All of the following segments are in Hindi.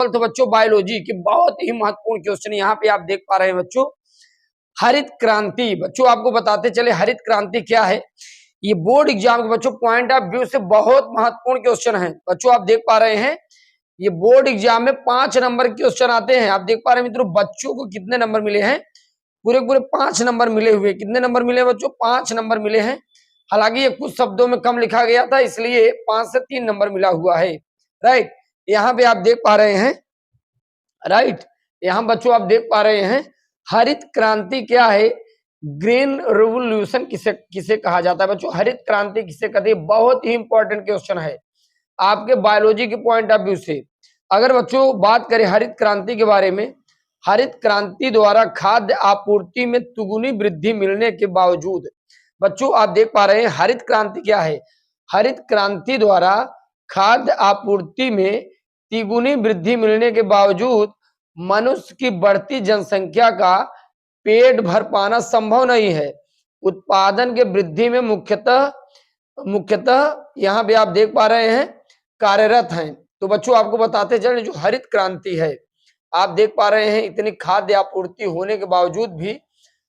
तो बच्चों बायोलॉजी के बहुत ही महत्वपूर्ण क्वेश्चन यहाँ पे आप देख पा रहे हैं बच्चों। हरित क्रांति, बच्चों आपको बताते चले हरित क्रांति क्या है। ये बोर्ड एग्जाम के बच्चों पॉइंट ऑफ व्यू से बहुत महत्वपूर्ण क्वेश्चन है। बच्चों आप देख पा रहे हैं ये बोर्ड एग्जाम में 5 नंबर के क्वेश्चन आते हैं। आप देख पा रहे हैं मित्रों बच्चों को कितने नंबर मिले हैं, पूरे पूरे 5 नंबर मिले हुए। कितने नंबर मिले बच्चों, 5 नंबर मिले हैं। हालांकि ये कुछ शब्दों में कम लिखा गया था इसलिए 5 से 3 नंबर मिला हुआ है। राइट, यहाँ पे आप देख पा रहे हैं, राइट, यहाँ बच्चों आप देख पा रहे हैं हरित क्रांति क्या है, ग्रीन रेवोल्यूशन किसे किसे कहा जाता है। बच्चों हरित क्रांति किसे कहते हैं, बहुत ही इंपॉर्टेंट क्वेश्चन है आपके बायोलॉजी के पॉइंट ऑफ व्यू से। अगर बच्चों बात करें हरित क्रांति के बारे में, हरित क्रांति द्वारा खाद्य आपूर्ति में दुगुनी वृद्धि मिलने के बावजूद, बच्चों आप देख पा रहे हैं हरित क्रांति क्या है, हरित क्रांति द्वारा खाद्य आपूर्ति में तिगुनी वृद्धि मिलने के बावजूद मनुष्य की बढ़ती जनसंख्या का पेट भर पाना संभव नहीं है। उत्पादन के वृद्धि में मुख्यतः यहाँ पे आप देख पा रहे हैं कार्यरत हैं। तो बच्चों आपको बताते चले जो हरित क्रांति है, आप देख पा रहे हैं इतनी खाद्य आपूर्ति होने के बावजूद भी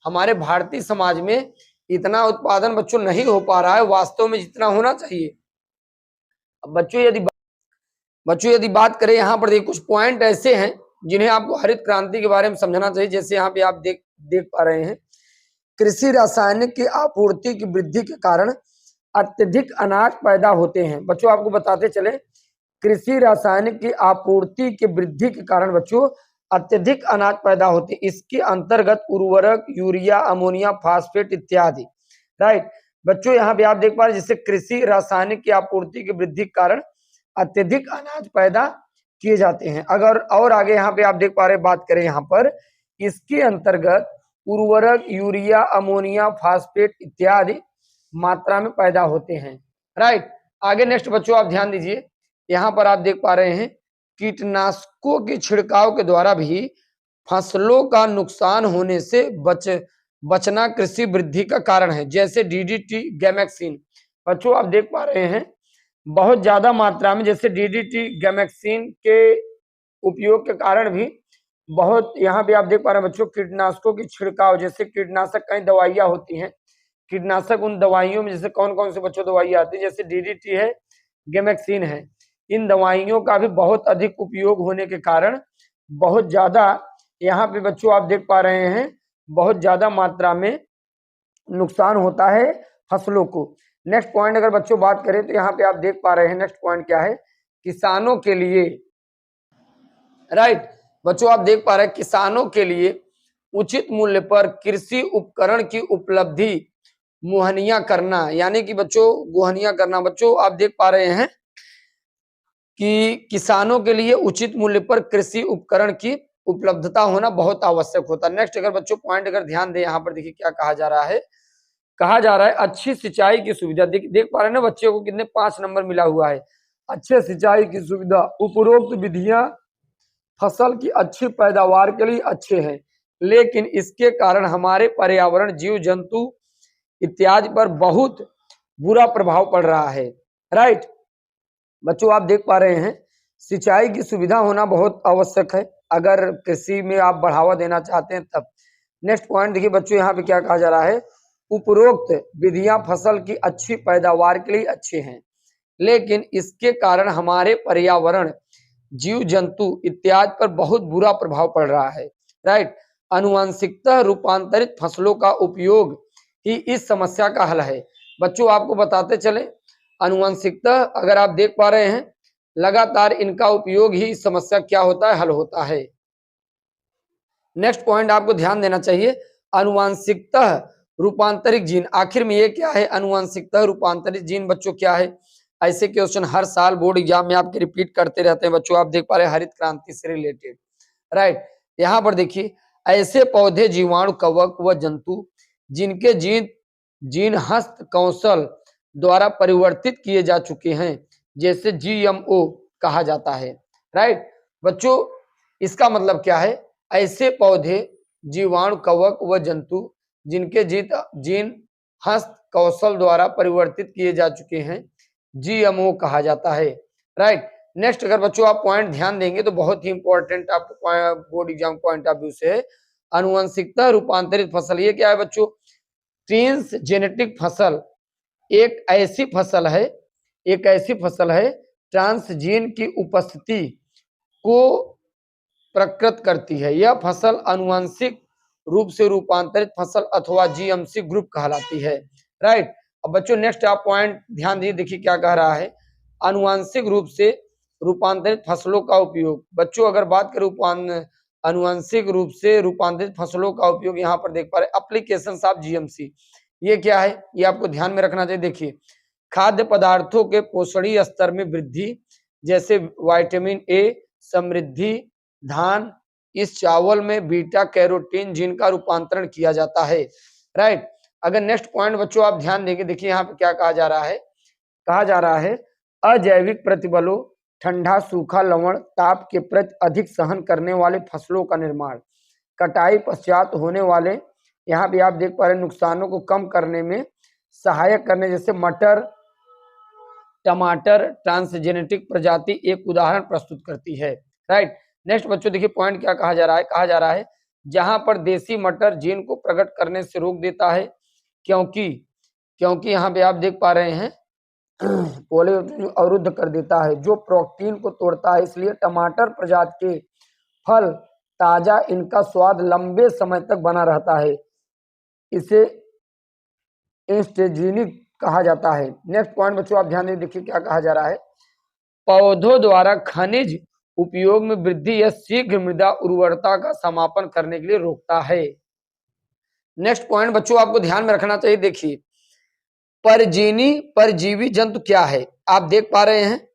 हमारे भारतीय समाज में इतना उत्पादन बच्चों नहीं हो पा रहा है वास्तव में जितना होना चाहिए। अब बच्चों यदि बात करें यहाँ पर कुछ पॉइंट ऐसे हैं जिन्हें आपको हरित क्रांति के बारे में समझना चाहिए। जैसे यहाँ पे आप देख पा रहे हैं कृषि रासायनिक की आपूर्ति की वृद्धि के कारण अत्यधिक अनाज पैदा होते हैं। बच्चों आपको बताते चले कृषि रासायनिक की आपूर्ति की वृद्धि के कारण बच्चों अत्यधिक अनाज पैदा होते हैं। इसके अंतर्गत उर्वरक, यूरिया, अमोनिया, फास्फेट इत्यादि। राइट बच्चों यहाँ पे आप देख पा रहे हैं जैसे कृषि रासायनिक की आपूर्ति की वृद्धि के कारण अत्यधिक अनाज पैदा किए जाते हैं। अगर और आगे यहाँ पे आप देख पा रहे हैं बात करें यहाँ पर इसके अंतर्गत उर्वरक, यूरिया, अमोनिया, फास्फेट इत्यादि मात्रा में पैदा होते हैं। राइट आगे नेक्स्ट बच्चों आप ध्यान दीजिए, यहाँ पर आप देख पा रहे हैं कीटनाशकों के छिड़काव के द्वारा भी फसलों का नुकसान होने से बचना कृषि वृद्धि का कारण है। जैसे डीडीटी, गैमेक्सिन। बच्चों आप देख पा रहे हैं बहुत ज्यादा मात्रा में जैसे डीडीटी, गैमेक्सिन के उपयोग के कारण भी बहुत यहाँ पे आप देख पा रहे हैं बच्चों कीटनाशकों की छिड़काव। जैसे कीटनाशक कई दवाइयां होती हैं, कीटनाशक उन दवाइयों में जैसे कौन कौन से बच्चों दवाइयां आती है जैसे डीडीटी है, गैमेक्सिन है। इन दवाइयों का भी बहुत अधिक उपयोग होने के कारण बहुत ज्यादा यहाँ पे बच्चों आप देख पा रहे हैं बहुत ज्यादा मात्रा में नुकसान होता है फसलों को। नेक्स्ट पॉइंट अगर बच्चों बात करें तो यहाँ पे आप देख पा रहे हैं नेक्स्ट पॉइंट क्या है, किसानों के लिए। राइट बच्चों आप देख पा रहे हैं किसानों के लिए उचित मूल्य पर कृषि उपकरण की उपलब्धि मुहैया करना, यानी कि बच्चों मुहैया करना। बच्चों आप देख पा रहे हैं कि किसानों के लिए उचित मूल्य पर कृषि उपकरण की उपलब्धता होना बहुत आवश्यक होता है। नेक्स्ट अगर बच्चों पॉइंट अगर ध्यान दें यहाँ पर देखिए क्या कहा जा रहा है, कहा जा रहा है अच्छी सिंचाई की सुविधा। देख पा रहे हैं ना बच्चे को कितने 5 नंबर मिला हुआ है। अच्छे सिंचाई की सुविधा, उपरोक्त विधियां फसल की अच्छी पैदावार के लिए अच्छे हैं, लेकिन इसके कारण हमारे पर्यावरण, जीव जंतु इत्यादि पर बहुत बुरा प्रभाव पड़ रहा है। राइट बच्चों आप देख पा रहे हैं सिंचाई की सुविधा होना बहुत आवश्यक है अगर कृषि में आप बढ़ावा देना चाहते हैं तब। नेक्स्ट पॉइंट देखिए बच्चों यहाँ पे क्या कहा जा रहा है, उपरोक्त विधियां फसल की अच्छी पैदावार के लिए अच्छे हैं, लेकिन इसके कारण हमारे पर्यावरण, जीव जंतु इत्यादि पर बहुत बुरा प्रभाव पड़ रहा है। राइट आनुवंशिकता रूपांतरित फसलों का उपयोग ही इस समस्या का हल है। बच्चों आपको बताते चले आनुवंशिकता अगर आप देख पा रहे हैं लगातार इनका उपयोग ही इस समस्या क्या होता है, हल होता है। नेक्स्ट पॉइंट आपको ध्यान देना चाहिए आनुवंशिकता रूपांतरित जीन। आखिर में ये क्या है आनुवंशिकता रूपांतरित जीन बच्चों क्या है। ऐसे क्वेश्चन हर साल बोर्ड एग्जाम में आपके रिपीट करते रहते हैं बच्चों। आप देख पा रहे हैं हरित क्रांति से रिलेटेड। राइट यहाँ पर देखिए ऐसे पौधे, जीवाणु, कवक व जंतु जिनके जीन हस्त कौशल द्वारा परिवर्तित किए जा चुके हैं जैसे जीएमओ कहा जाता है। राइट बच्चों इसका मतलब क्या है, ऐसे पौधे, जीवाणु, कवक व जंतु जिनके जीन हस्त कौशल द्वारा परिवर्तित किए जा चुके हैं जीएमओ कहा जाता है। राइट नेक्स्ट अगर बच्चों आप पॉइंट ध्यान देंगे तो बहुत ही इंपॉर्टेंट आपको board exam point of view से, अनुवंशिकता रूपांतरित फसल। ये क्या है बच्चों? ट्रांसजेनेटिक फसल एक ऐसी फसल है, एक ऐसी फसल है ट्रांसजीन की उपस्थिति को प्रकृत करती है। यह फसल अनुवांशिक रूप से रूपांतरित फसल अथवा जीएमसी ग्रुप कहलाती है। राइट। अब बच्चों नेक्स्ट आप पॉइंट ध्यान दीजिए, देखिए क्या कह रहा है, अनुवांशिक रूप से रूपांतरित फसलों का उपयोग। बच्चों अगर बात करें अनुवांशिक रूप से रूपांतरित फसलों का उपयोग, यहाँ पर देख पा रहे एप्लीकेशन ऑफ जीएमसी। ये क्या है, ये आपको ध्यान में रखना चाहिए। देखिए खाद्य पदार्थों के पोषणीय स्तर में वृद्धि, जैसे विटामिन ए समृद्धि धान, इस चावल में बीटा कैरोटीन जीन का रूपांतरण किया जाता है। राइट। अगर नेक्स्ट पॉइंट बच्चों आप ध्यान देंगे, देखिए यहाँ पे क्या कहा जा रहा है, कहा जा रहा है अजैविक प्रतिबलों, ठंडा सूखा लवण ताप के प्रति अधिक सहन करने वाले फसलों का निर्माण, कटाई पश्चात होने वाले, यहाँ पे आप देख पा रहे नुकसानों को कम करने में सहायक करने, जैसे मटर टमाटर ट्रांसजेनेटिक प्रजाति एक उदाहरण प्रस्तुत करती है। राइट। नेक्स्ट बच्चों देखिए पॉइंट क्या कहा जा रहा है, कहा जा रहा है जहां पर देसी मटर जीन को प्रकट करने से रोक देता है, क्योंकि यहाँ पे आप देख पा रहे हैं अवरुद्ध कर देता है जो प्रोटीन को तोड़ता है, इसलिए टमाटर प्रजाति के फल ताजा, इनका स्वाद लंबे समय तक बना रहता है, इसे इंस्टेजिनिक कहा जाता है। नेक्स्ट पॉइंट बच्चों आप ध्यान दें, देखिए क्या कहा जा रहा है, पौधों द्वारा खनिज उपयोग में वृद्धि यह शीघ्र मृदा उर्वरता का समापन करने के लिए रोकता है। नेक्स्ट पॉइंट बच्चों आपको ध्यान में रखना चाहिए, देखिए परजीवी जंतु क्या है। आप देख पा रहे हैं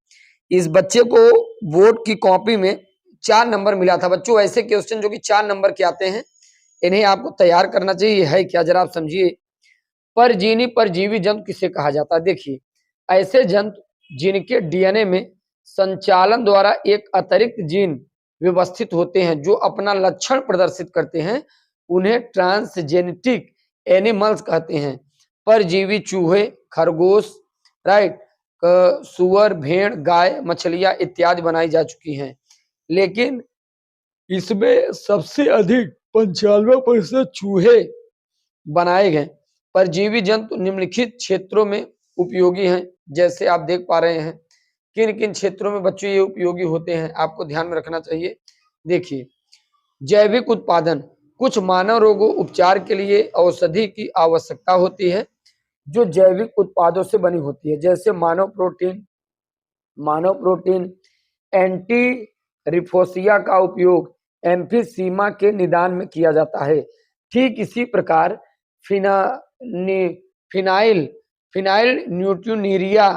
इस बच्चे को बोर्ड की कॉपी में 4 नंबर मिला था। बच्चों ऐसे क्वेश्चन जो कि 4 नंबर के आते हैं, इन्हें आपको तैयार करना चाहिए। है क्या, जरा आप समझिए। परजीवी जंतु किसे कहा जाता है? देखिए ऐसे जंतु जिनके डीएनए में संचालन द्वारा एक अतिरिक्त जीन व्यवस्थित होते हैं जो अपना लक्षण प्रदर्शित करते हैं, उन्हें ट्रांसजेनेटिक एनिमल्स कहते हैं। परजीवी चूहे, खरगोश, राइट, सुअर, भेड़, गाय, मछलियां इत्यादि बनाई जा चुकी हैं, लेकिन इसमें सबसे अधिक 95% चूहे बनाए गए। परजीवी जंतु निम्नलिखित क्षेत्रों में उपयोगी हैं, जैसे आप देख पा रहे हैं किन किन क्षेत्रों में बच्चों ये उपयोगी होते हैं, आपको ध्यान में रखना चाहिए। देखिए जैविक उत्पादन, कुछ मानव रोगों उपचार के लिए औषधि की आवश्यकता होती है जो जैविक उत्पादों से बनी होती है, जैसे मानव प्रोटीन एंटी रिफोसिया का उपयोग एम्फीसीमा के निदान में किया जाता है। ठीक इसी प्रकार फिनाइल न्यूट्रीनिरिया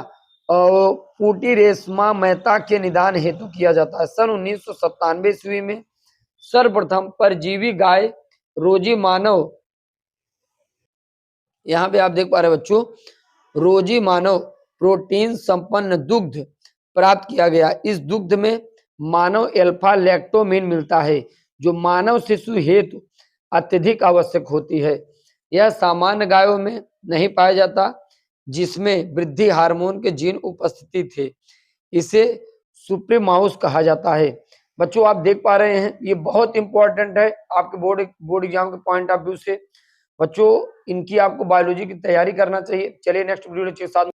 और पुटीरेस्मा मेहता के निदान हेतु किया जाता है। सन 1997 ईस्वी में सर्वप्रथम परजीवी गाय रोजी मानव, यहाँ पे आप देख पा रहे बच्चों, रोजी मानव प्रोटीन संपन्न दुग्ध प्राप्त किया गया। इस दुग्ध में मानव एल्फा लैक्टोमिन मिलता है जो मानव शिशु हेतु अत्यधिक आवश्यक होती है। यह सामान्य गायों में नहीं पाया जाता जिसमें वृद्धि हार्मोन के जीन उपस्थिति थे। इसे सुप्रीमाउस कहा जाता है। बच्चों आप देख पा रहे हैं ये बहुत इंपॉर्टेंट है आपके बोर्ड एग्जाम के पॉइंट ऑफ व्यू से। बच्चों इनकी आपको बायोलॉजी की तैयारी करना चाहिए। चलिए नेक्स्ट वीडियो के साथ